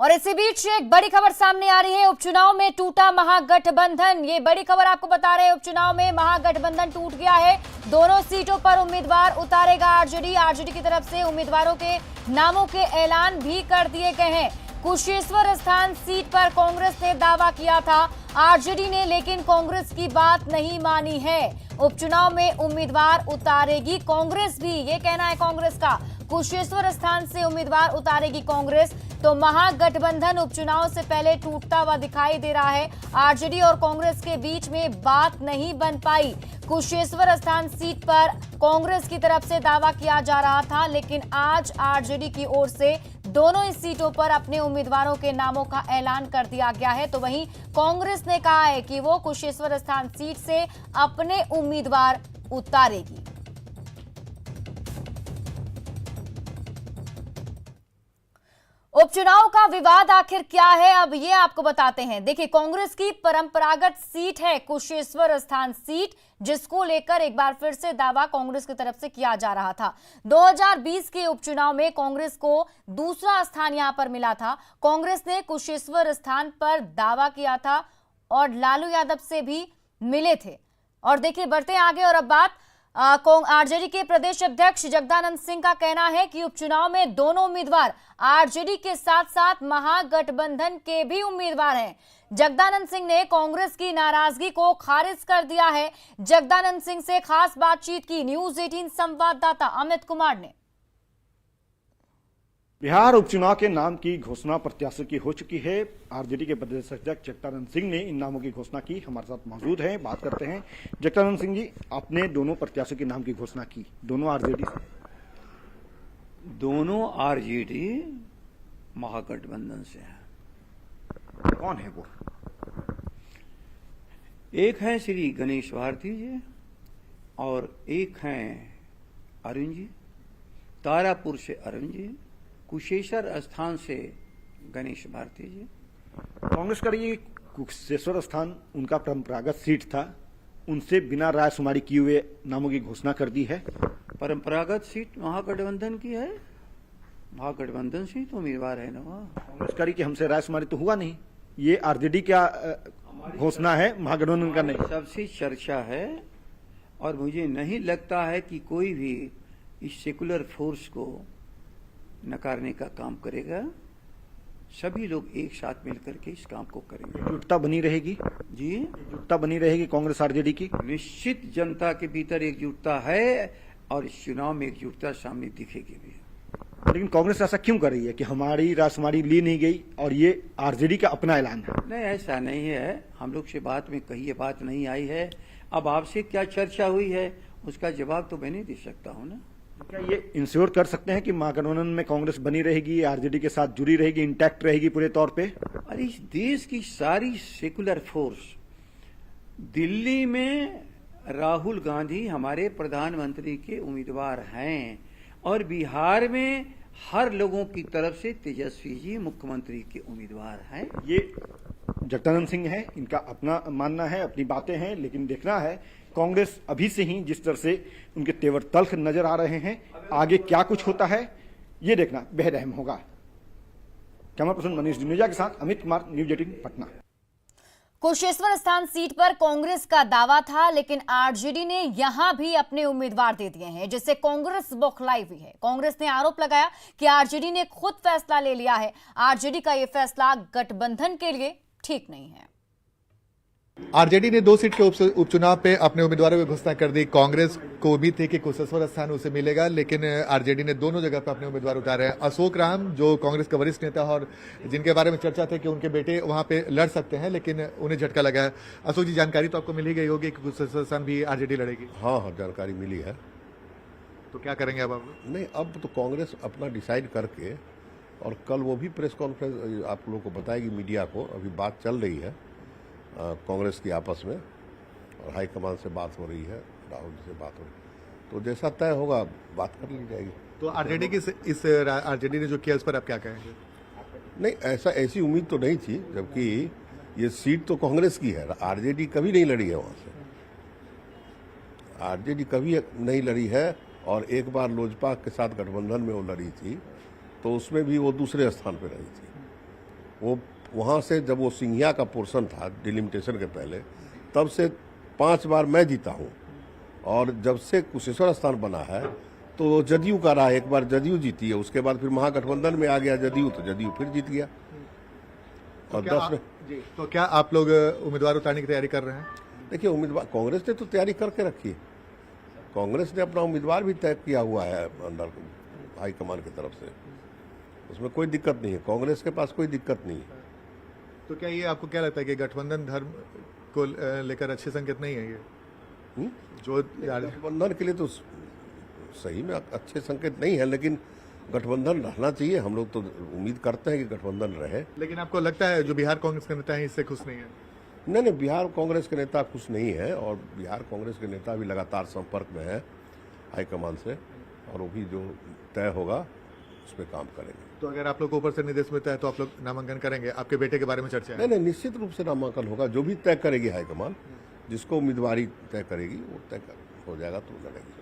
और इसी बीच एक बड़ी खबर सामने आ रही है। उपचुनाव में टूटा महागठबंधन। ये बड़ी खबर आपको बता रहे हैं, उपचुनाव में महागठबंधन टूट गया है। दोनों सीटों पर उम्मीदवार उतारेगा आरजेडी की तरफ से उम्मीदवारों के नामों के ऐलान भी कर दिए गए हैं। कुशेश्वर स्थान सीट पर कांग्रेस ने दावा किया था आरजेडी ने, लेकिन कांग्रेस की बात नहीं मानी है। उपचुनाव में उम्मीदवार उतारेगी कांग्रेस भी, ये कहना है कांग्रेस का। कुशेश्वर स्थान से उम्मीदवार उतारेगी कांग्रेस। तो महागठबंधन उपचुनाव से पहले टूटता हुआ दिखाई दे रहा है। आरजेडी और कांग्रेस के बीच में बात नहीं बन पाई। कुशेश्वर स्थान सीट पर कांग्रेस की तरफ से दावा किया जा रहा था, लेकिन आज आरजेडी की ओर से दोनों इस सीटों पर अपने उम्मीदवारों के नामों का ऐलान कर दिया गया है। तो वहीं कांग्रेस ने कहा है कि वो कुशेश्वर स्थान सीट से अपने उम्मीदवार उतारेगी। उपचुनाव का विवाद आखिर क्या है, अब ये आपको बताते हैं। देखिए, कांग्रेस की परंपरागत सीट है कुशेश्वर स्थान सीट, जिसको लेकर एक बार फिर से दावा कांग्रेस की तरफ से किया जा रहा था। 2020 के उपचुनाव में कांग्रेस को दूसरा स्थान यहां पर मिला था। कांग्रेस ने कुशेश्वर स्थान पर दावा किया था और लालू यादव से भी मिले थे। और देखिए, बढ़ते आगे और अब बात आरजेडी के प्रदेश अध्यक्ष जगदानंद सिंह का कहना है कि उपचुनाव में दोनों उम्मीदवार आरजेडी के साथ साथ महागठबंधन के भी उम्मीदवार हैं। जगदानंद सिंह ने कांग्रेस की नाराजगी को खारिज कर दिया है। जगदानंद सिंह से खास बातचीत की न्यूज 18 संवाददाता अमित कुमार ने। बिहार उपचुनाव के नाम की घोषणा प्रत्याशियों की हो चुकी है। आरजेडी के प्रदेश अध्यक्ष जगदानंद सिंह ने इन नामों की घोषणा की, हमारे साथ मौजूद हैं, बात करते हैं। जगदानंद सिंह जी, आपने दोनों प्रत्याशियों के नाम की घोषणा की, दोनों आरजेडी से। दोनों आरजेडी महागठबंधन से है। कौन है वो? एक है श्री गणेश भारती जी और एक हैं अरुण जी। तारापुर से अरुण जी, कुशेश्वर स्थान से गणेश भारती जी। कांग्रेस का ये कुशेश्वर स्थान उनका परंपरागत सीट था, उनसे बिना राय शुमारी किए हुए नामों की घोषणा कर दी है। परंपरागत सीट महागठबंधन की है, महागठबंधन से तो उम्मीदवार है ना। कांग्रेस करी कि हमसे राय शुमारी तो हुआ नहीं, ये आरजेडी का घोषणा है, महागठबंधन का नहीं। सबसे चर्चा है और मुझे नहीं लगता है कि कोई भी इस सेकुलर फोर्स को नकारने का काम करेगा। सभी लोग एक साथ मिलकर के इस काम को करेंगे। एकजुटता बनी रहेगी जी, एकजुटता बनी रहेगी कांग्रेस आरजेडी की। निश्चित जनता के भीतर एकजुटता है और इस चुनाव में एकजुटता सामने दिखेगी भी। लेकिन कांग्रेस ऐसा क्यों कर रही है कि हमारी राय शुमारी ली नहीं गई और ये आरजेडी का अपना ऐलान है? नहीं, ऐसा नहीं है। हम लोग से बात में कही ये बात नहीं आई है। अब आपसे क्या चर्चा हुई है उसका जवाब तो मैं नहीं दे सकता हूँ ना। क्या ये इंश्योर कर सकते हैं कि महागठबंधन में कांग्रेस बनी रहेगी, आरजेडी के साथ जुड़ी रहेगी, इंटैक्ट रहेगी पूरे तौर पे? और इस देश की सारी सेकुलर फोर्स, दिल्ली में राहुल गांधी हमारे प्रधानमंत्री के उम्मीदवार हैं और बिहार में हर लोगों की तरफ से तेजस्वी जी मुख्यमंत्री के उम्मीदवार हैं। ये जगदानंद सिंह है, इनका अपना मानना है, अपनी बातें हैं, लेकिन देखना है कांग्रेस अभी से ही जिस तरह से उनके तेवर तल्ख नजर आ रहे हैं, आगे क्या कुछ होता है ये देखना बेहद अहम होगा। कैमरा पर्सन मनीष जुनेजा के साथ अमित कुमार, न्यूज 18 पटना। कुशेश्वर स्थान सीट पर कांग्रेस का दावा था, लेकिन आरजेडी ने यहां भी अपने उम्मीदवार दे दिए हैं, जिससे कांग्रेस बौखलाई हुई है। कांग्रेस ने आरोप लगाया कि आरजेडी ने खुद फैसला ले लिया है। आरजेडी का यह फैसला गठबंधन के लिए ठीक नहीं है। आरजेडी ने 2 सीट के उपचुनाव पे अपने उम्मीदवारों की घोषणा कर दी। कांग्रेस को उम्मीद थी कि कुशेश्वर स्थान उसे मिलेगा, लेकिन आरजेडी ने दोनों जगह पर अपने उम्मीदवार उतारे हैं। अशोक राम, जो कांग्रेस के वरिष्ठ नेता और जिनके बारे में चर्चा थी कि उनके बेटे वहां पे लड़ सकते हैं, लेकिन उन्हें झटका लगा है। अशोक जी, जानकारी तो आपको मिल ही गई होगी कि कुशेश्वर स्थान भी आरजेडी लड़ेगी। हाँ, जानकारी मिली है। तो क्या करेंगे अब आप? नहीं, अब तो कांग्रेस अपना डिसाइड करके, और कल वो भी प्रेस कॉन्फ्रेंस आप लोगों को बताएगी, मीडिया को। अभी बात चल रही है कांग्रेस की आपस में और हाईकमान से बात हो रही है, राहुल जी से बात हो रही है, तो जैसा तय होगा बात कर ली जाएगी। तो आरजेडी की इस आरजेडी ने जो किया उस पर आप क्या कहेंगे? नहीं, ऐसी उम्मीद तो नहीं थी, जबकि ये सीट तो कांग्रेस की है। आरजेडी कभी नहीं लड़ी है वहां से, आरजेडी कभी नहीं लड़ी है। और एक बार लोजपा के साथ गठबंधन में वो लड़ी थी, तो उसमें भी वो दूसरे स्थान पर रही थी। वो वहाँ से जब वो सिंघिया का पोर्शन था डिलिमिटेशन के पहले, तब से 5 बार मैं जीता हूँ, और जब से कुशेश्वर स्थान बना है तो जदयू का रहा, एक बार जदयू जीती है, उसके बाद फिर महागठबंधन में आ गया जदयू, तो जदयू फिर जीत गया। और 10 में तो क्या आप लोग उम्मीदवार उतारने की तैयारी कर रहे हैं? देखिए, उम्मीदवार कांग्रेस ने तो तैयारी करके रखी है, कांग्रेस ने अपना उम्मीदवार भी तय किया हुआ है अंदर हाईकमान की तरफ से, उसमें कोई दिक्कत नहीं है, कांग्रेस के पास कोई दिक्कत नहीं है। तो क्या ये आपको क्या लगता है कि गठबंधन धर्म को लेकर अच्छे संकेत नहीं है ये? जो गठबंधन के लिए तो सही में अच्छे संकेत नहीं है, लेकिन गठबंधन रहना चाहिए, हम लोग तो उम्मीद करते हैं कि गठबंधन रहे। लेकिन आपको लगता है जो बिहार कांग्रेस के नेता हैं इससे खुश नहीं है? नहीं, बिहार कांग्रेस के नेता खुश नहीं है, और बिहार कांग्रेस के नेता भी लगातार संपर्क में है हाईकमान से, और वो भी जो तय होगा उस पर काम करेंगे। तो अगर आप लोग को ऊपर से निर्देश मिलता है तो आप लोग नामांकन करेंगे? आपके बेटे के बारे में चर्चा है? नहीं, निश्चित रूप से नामांकन होगा, जो भी तय करेगी हाईकमान, जिसको उम्मीदवारी तय करेगी वो तय हो जाएगा तो लड़ेगी।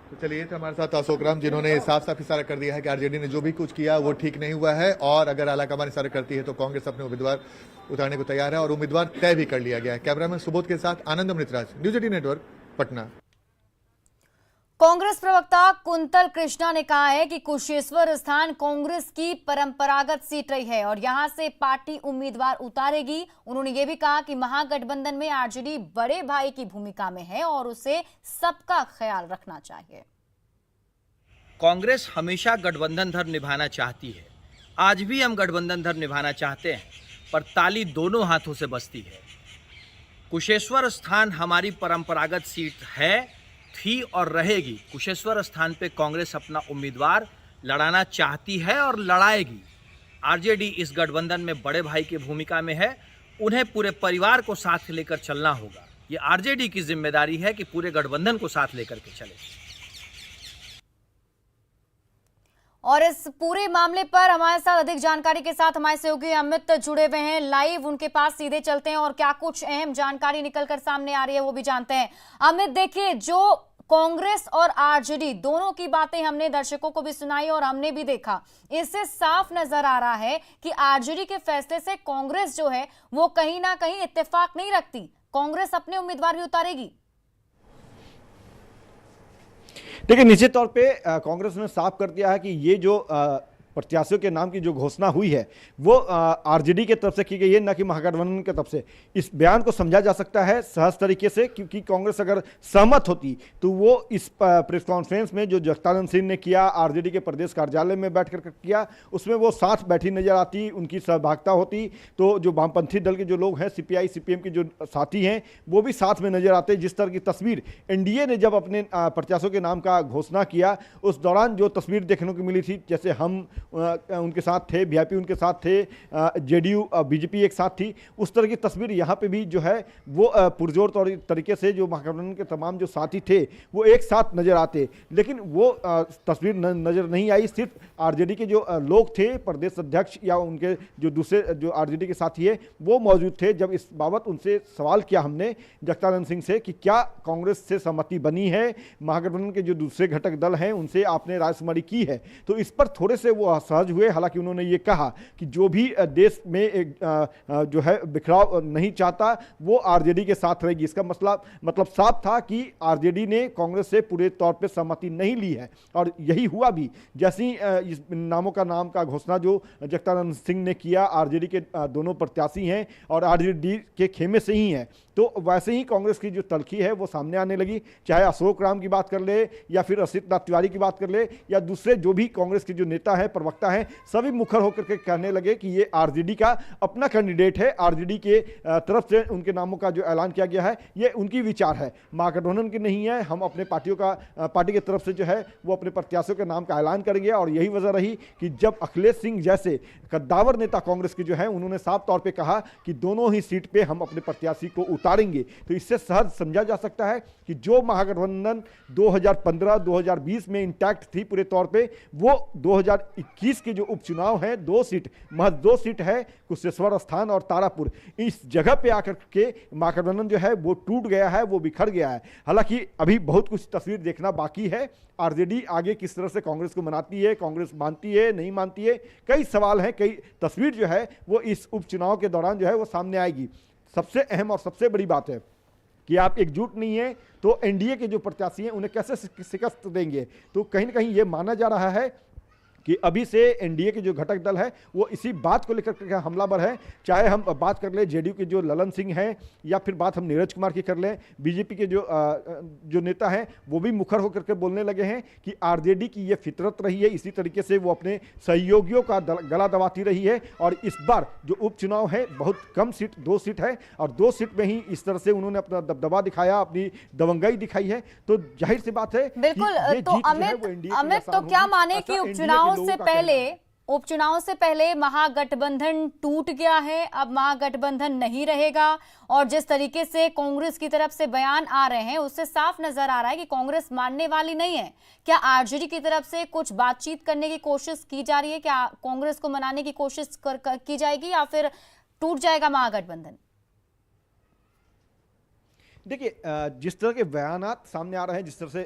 तो चलिए, थे हमारे साथ अशोक राम, जिन्होंने साफ साफ इशारा कर दिया है कि आरजेडी ने जो भी कुछ किया वो ठीक नहीं हुआ है, और अगर आलाकमान इशारा करती है तो कांग्रेस अपने उम्मीदवार उतारने को तैयार है, और उम्मीदवार तय भी कर लिया गया है। कैमरामैन सुबोध के साथ आनंद अमृतराज, न्यूज 18 नेटवर्क, पटना। कांग्रेस प्रवक्ता कुंतल कृष्णा ने कहा है कि कुशेश्वर स्थान कांग्रेस की परंपरागत सीट रही है और यहां से पार्टी उम्मीदवार उतारेगी। उन्होंने ये भी कहा कि महागठबंधन में आरजेडी बड़े भाई की भूमिका में है और उसे सबका ख्याल रखना चाहिए। कांग्रेस हमेशा गठबंधन धर्म निभाना चाहती है, आज भी हम गठबंधन धर्म निभाना चाहते हैं, पर ताली दोनों हाथों से बजती है। कुशेश्वर स्थान हमारी परंपरागत सीट है, थी और रहेगी। कुशेश्वर स्थान पे कांग्रेस अपना उम्मीदवार लड़ाना चाहती है और लड़ाएगी। आरजेडी इस गठबंधन में बड़े भाई की भूमिका में है, उन्हें पूरे परिवार को साथ लेकर चलना होगा। ये आरजेडी की जिम्मेदारी है कि पूरे गठबंधन को साथ लेकर के चले। और इस पूरे मामले पर हमारे साथ अधिक जानकारी के साथ हमारे सहयोगी अमित जुड़े हुए हैं लाइव, उनके पास सीधे चलते हैं और क्या कुछ अहम जानकारी निकलकर सामने आ रही है वो भी जानते हैं। अमित, देखिए, जो कांग्रेस और आरजेडी दोनों की बातें हमने दर्शकों को भी सुनाई और हमने भी देखा, इससे साफ नजर आ रहा है कि आरजेडी के फैसले से कांग्रेस जो है वो कहीं ना कहीं इत्तेफाक नहीं रखती, कांग्रेस अपने उम्मीदवार भी उतारेगी। देखिए, निश्चित तौर पे कांग्रेस ने साफ कर दिया है कि ये जो प्रत्याशियों के नाम की जो घोषणा हुई है वो आरजेडी के तरफ से की गई है, न कि महागठबंधन के तरफ से। इस बयान को समझा जा सकता है सहज तरीके से, क्योंकि कांग्रेस अगर सहमत होती तो वो इस प्रेस कॉन्फ्रेंस में जो जगदानंद सिंह ने किया, आरजेडी के प्रदेश कार्यालय में बैठकर किया, उसमें वो साथ बैठी नजर आती, उनकी सहभागिता होती, तो जो वामपंथी दल के जो लोग हैं, सीपीआई सीपीएम के जो साथी हैं, वो भी साथ में नजर आते। जिस तरह की तस्वीर एनडीए ने जब अपने प्रत्याशियों के नाम का घोषणा किया, उस दौरान जो तस्वीर देखने को मिली थी, जैसे हम उनके साथ थे, वीआईपी उनके साथ थे, जेडीयू बीजेपी एक साथ थी, उस तरह की तस्वीर यहाँ पे भी जो है वो पुरजोर तरीके से जो महागठबंधन के तमाम जो साथी थे वो एक साथ नजर आते। लेकिन वो तस्वीर नजर नहीं आई। सिर्फ आरजेडी के जो लोग थे, प्रदेश अध्यक्ष या उनके जो दूसरे जो आरजेडी के साथी है वो मौजूद थे। जब इस बाबत उनसे सवाल किया हमने जगदानंद सिंह से कि क्या कांग्रेस से सहमति बनी है, महागठबंधन के जो दूसरे घटक दल हैं उनसे आपने रायशुमारी की है, तो इस पर थोड़े से वो सहज हुए। हालांकि उन्होंने ये कहा कि जो भी देश में एक जो है बिखराव नहीं चाहता वो आरजेडी के साथ रहेगी। इसका मतलब साफ था कि आरजेडी ने कांग्रेस से पूरे तौर पे सहमति नहीं ली है, और यही हुआ भी। जैसी इस नामों का नाम का घोषणा जो जगदानंद सिंह ने किया, आरजेडी के दोनों प्रत्याशी हैं और आरजेडी के खेमे से ही हैं, तो वैसे ही कांग्रेस की जो तलखी है वो सामने आने लगी। चाहे अशोक राम की बात कर ले या फिर असित नाथ तिवारी की बात कर ले या दूसरे जो भी कांग्रेस के जो नेता है, प्रवक्ता है, सभी मुखर होकर के कहने लगे कि ये आरजेडी का अपना कैंडिडेट है, आरजेडी के तरफ से उनके नामों का जो ऐलान किया गया है ये उनकी विचार है, महागठबंधन की नहीं है। हम अपने पार्टी की तरफ से जो है वो अपने प्रत्याशियों के नाम का ऐलान करेंगे। और यही वजह रही कि जब अखिलेश सिंह जैसे कद्दावर नेता कांग्रेस के जो है उन्होंने साफ तौर पर कहा कि दोनों ही सीट पे हम अपने प्रत्याशी को उतारेंगे, तो इससे सहज समझा जा सकता है कि जो महागठबंधन 2015-2020 में इंटैक्ट थी पूरे तौर पे, वो 21 के जो उपचुनाव हैं, 2 सीट, महज 2 सीट है, कुशेश्वर स्थान और तारापुर, इस जगह पे आकर के महागठबंधन जो है वो टूट गया है, वो बिखर गया है। हालांकि अभी बहुत कुछ तस्वीर देखना बाकी है। आरजेडी आगे किस तरह से कांग्रेस को मनाती है, कांग्रेस मानती है, नहीं मानती है, कई सवाल हैं, कई तस्वीर जो है वो इस उपचुनाव के दौरान जो है वो सामने आएगी। सबसे अहम और सबसे बड़ी बात है कि आप एकजुट नहीं है तो एनडीए के जो प्रत्याशी हैं उन्हें कैसे शिकस्त देंगे। तो कहीं ना कहीं ये माना जा रहा है कि अभी से एनडीए के जो घटक दल है वो इसी बात को लेकर के हमलावर है। चाहे हम बात कर लें जेडीयू के जो ललन सिंह हैं, या फिर बात हम नीरज कुमार की कर लें, बीजेपी के जो नेता हैं वो भी मुखर होकर के बोलने लगे हैं कि आरजेडी की ये फितरत रही है, इसी तरीके से वो अपने सहयोगियों का गला दबाती रही है। और इस बार जो उपचुनाव है बहुत कम सीट, 2 सीट है, और 2 सीट में ही इस तरह से उन्होंने अपना दबदबा दिखाया, अपनी दबंगाई दिखाई है। तो जाहिर सी बात है बिल्कुल। तो अमित तो क्या माने कि उपचुनाव से पहले महागठबंधन टूट गया है, अब महागठबंधन नहीं रहेगा, और जिस तरीके से कांग्रेस की तरफ से बयान आ रहे हैं उससे साफ नजर आ रहा है कि कांग्रेस मानने वाली नहीं है। क्या आरजेडी की तरफ से कुछ बातचीत करने की कोशिश की जा रही है? क्या कांग्रेस को मनाने की कोशिश की जाएगी, या फिर टूट जाएगा महागठबंधन? देखिए, जिस तरह के बयानात सामने आ रहे हैं, जिस तरह से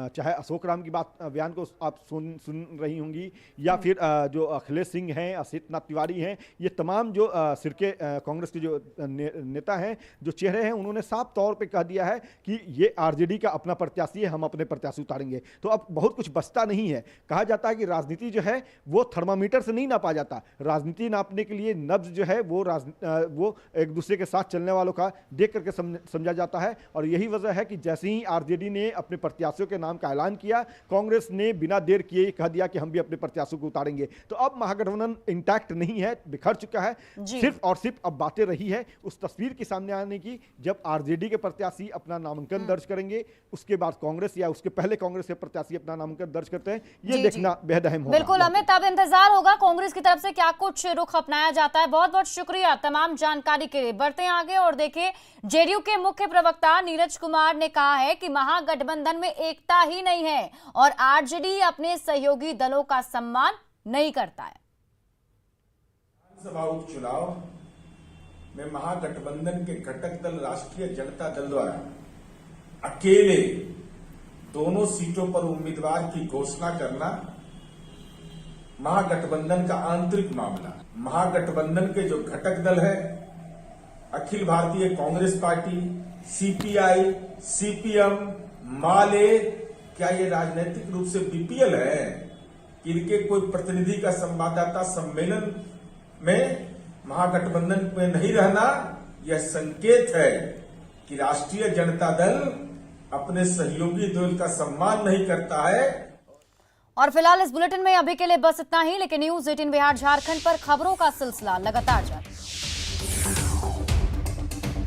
चाहे अशोक राम की बात बयान को आप सुन रही होंगी, या फिर जो अखिलेश सिंह हैं, असित नाथ तिवारी हैं, ये तमाम जो सिरके कांग्रेस के जो नेता हैं, जो चेहरे हैं, उन्होंने साफ तौर पे कह दिया है कि ये आरजेडी का अपना प्रत्याशी है, हम अपने प्रत्याशी उतारेंगे। तो अब बहुत कुछ बचता नहीं है। कहा जाता है कि राजनीति जो है वो थर्मामीटर से नहीं नापा जाता, राजनीति नापने के लिए नब्ज जो है वो एक दूसरे के साथ चलने वालों का देख करके समझा जाता है। और यही वजह है कि जैसे ही आरजेडी ने अपने प्रत्याशियों के नाम का ऐलान किया, कांग्रेस ने बिना देर किए कह दिया कि हम भी अपने प्रत्याशियों को उतारेंगे। तो अब महागठबंधन इंटैक्ट नहीं है, बिखर चुका है। सिर्फ और सिर्फ अब बातें रही है उस तस्वीर की सामने आने की, जब आरजेडी के प्रत्याशी अपना नामांकन दर्ज करेंगे, उसके बाद कांग्रेस या उसके पहले कांग्रेस के प्रत्याशी अपना नामांकन दर्ज करते हैं, ये देखना बेहद अहम होगा। बिल्कुल अमित, अब इंतजार होगा कांग्रेस की तरफ से क्या कुछ रुख अपनाया जाता है। बहुत बहुत शुक्रिया तमाम जानकारी के लिए। बढ़ते हैं आगे और देखिए, जेडीयू के मुख्य प्रवक्ता नीरज कुमार ने कहा है कि महागठबंधन में एकता ही नहीं है और आरजेडी अपने सहयोगी दलों का सम्मान नहीं करता है। विधानसभा उपचुनाव में महागठबंधन के घटक दल राष्ट्रीय जनता दल द्वारा अकेले दोनों सीटों पर उम्मीदवार की घोषणा करना महागठबंधन का आंतरिक मामला। महागठबंधन के जो घटक दल है, Akhil Bharatiya Congress party, CPI, CPM, माले, क्या ये राजनीतिक रूप से बीपीएल है कि इनके कोई प्रतिनिधि का संवाददाता सम्मेलन में महागठबंधन में नहीं रहना? यह संकेत है कि राष्ट्रीय जनता दल अपने सहयोगी दल का सम्मान नहीं करता है। और फिलहाल इस बुलेटिन में अभी के लिए बस इतना ही, लेकिन न्यूज़ 18 बिहार झारखंड पर खबरों का सिलसिला लगातार जारी।